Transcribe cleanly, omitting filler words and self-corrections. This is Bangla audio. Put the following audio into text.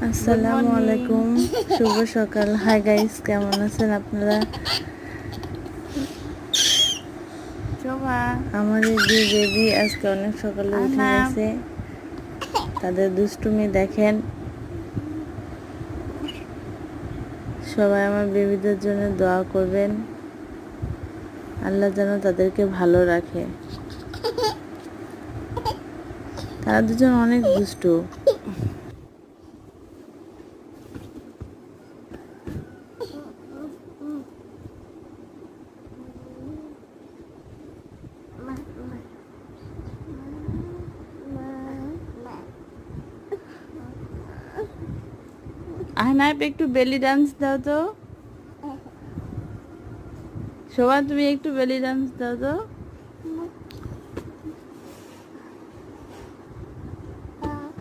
আসসালামু আলাইকুম, শুভ সকাল। হাই গাইস, কেমন আছেন আপনারা? আমার এই যে বেবি আজকে অনেক সকালে উঠে গেছে। তাদের দুষ্টুমি দেখেন। সবাই আমার বেবিদের জন্য দোয়া করবেন, আল্লাহ যেন তাদেরকে ভালো রাখে। তারা দুজন অনেক দুষ্টু। আহনাব, একটু বেলি ডান্স দাও তো। শোভা, তুমি একটু বেলি ডান্স দাও তো।